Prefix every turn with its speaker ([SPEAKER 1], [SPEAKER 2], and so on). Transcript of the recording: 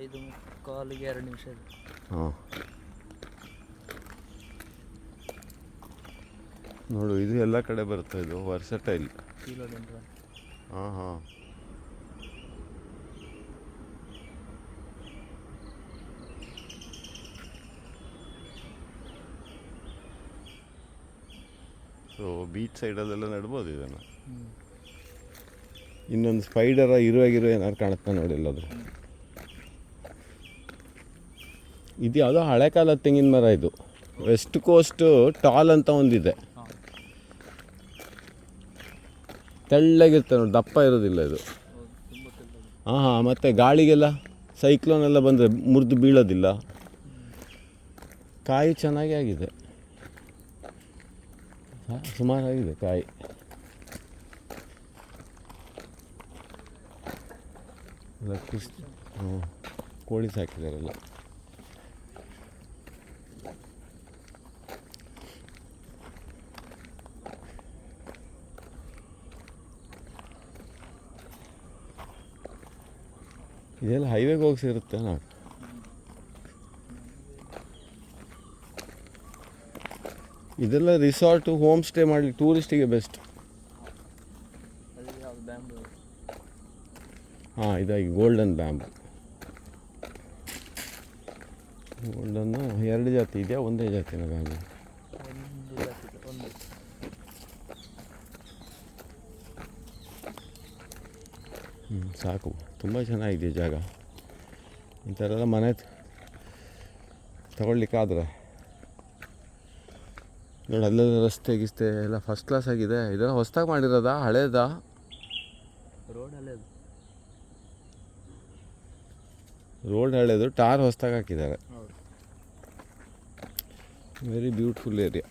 [SPEAKER 1] 5:15 2 ನಿಮಿಷ ಇದೆ.
[SPEAKER 2] ಹಾಂ ನೋಡು, ಇದು ಎಲ್ಲ ಕಡೆ ಬರುತ್ತೆ, ಇದು ವರ್ಸಟೈಲ್. ಹಾಂ ಹಾಂ ಸೊ ಬೀಚ್ ಸೈಡಲ್ಲೆಲ್ಲ ನಡ್ಬೋದು ಇದನ್ನು. ಇನ್ನೊಂದು ಸ್ಪೈಡರ ಇರುವೆ ಏನಾದ್ರು ಕಾಣುತ್ತಾ ನೋಡಿ ಎಲ್ಲಾದರೂ. ಇದು ಯಾವುದೋ ಹಳೆ ಕಾಲದ ತೆಂಗಿನ ಮರ. ಇದು ವೆಸ್ಟ್ ಕೋಸ್ಟ್ ಟಾಲ್ ಅಂತ ಒಂದಿದೆ, ತೆಳ್ಳಗಿರ್ತದೆ ನೋಡಿ, ದಪ್ಪ ಇರೋದಿಲ್ಲ ಇದು. ಹಾಂ ಹಾಂ ಮತ್ತು ಗಾಳಿಗೆಲ್ಲ ಸೈಕ್ಲೋನ್ ಎಲ್ಲ ಬಂದರೆ ಮುರಿದು ಬೀಳೋದಿಲ್ಲ. ಕಾಯಿ ಚೆನ್ನಾಗಿ ಆಗಿದೆ, ಸುಮಾರಾಗಿದೆ ಕಾಯಿ. ಎಲ್ಲ ಕೋಳಿ ಸಾಕಿದಾರೆಲ್ಲ. ಇದೆಲ್ಲ ಹೈವೇಗೆ ಹೋಗಿ ಸೇರುತ್ತೆ. ನಾವು ಇದೆಲ್ಲ ರಿಸಾರ್ಟು, ಹೋಮ್ ಸ್ಟೇ ಮಾಡಲಿಕ್ಕೆ ಟೂರಿಸ್ಟಿಗೆ ಬೆಸ್ಟ್. ಹಾಂ, ಇದಾಗಿ ಗೋಲ್ಡನ್ ಬ್ಯಾಂಬು. ಗೋಲ್ಡನ್ನು 2 ಜಾತಿ ಇದೆಯಾ, ಒಂದೇ ಜಾತಿನ ಬ್ಯಾಂಬು? ಸಾಕು, ತುಂಬ ಚೆನ್ನಾಗಿದೆ ಜಾಗ. ಈ ಥರ ಎಲ್ಲ ಮನೆ ತಗೊಳ್ಲಿಕ್ಕಾದ್ರೆ ನೋಡಿ, ಅಲ್ಲೆಲ್ಲ ರಸ್ತೆ ಗಿಸ್ತೆ ಎಲ್ಲ ಫಸ್ಟ್ ಕ್ಲಾಸ್ ಆಗಿದೆ. ಇದೆಲ್ಲ ಹೊಸ್ದಾಗಿ ಮಾಡಿರೋದಾ ಹಳೇದಾ? ರೋಡ್ ಹಳೇದು, ಟಾರ್ ಹೊಸ್ದಾಗಿ ಹಾಕಿದ್ದಾರೆ. Very beautiful area.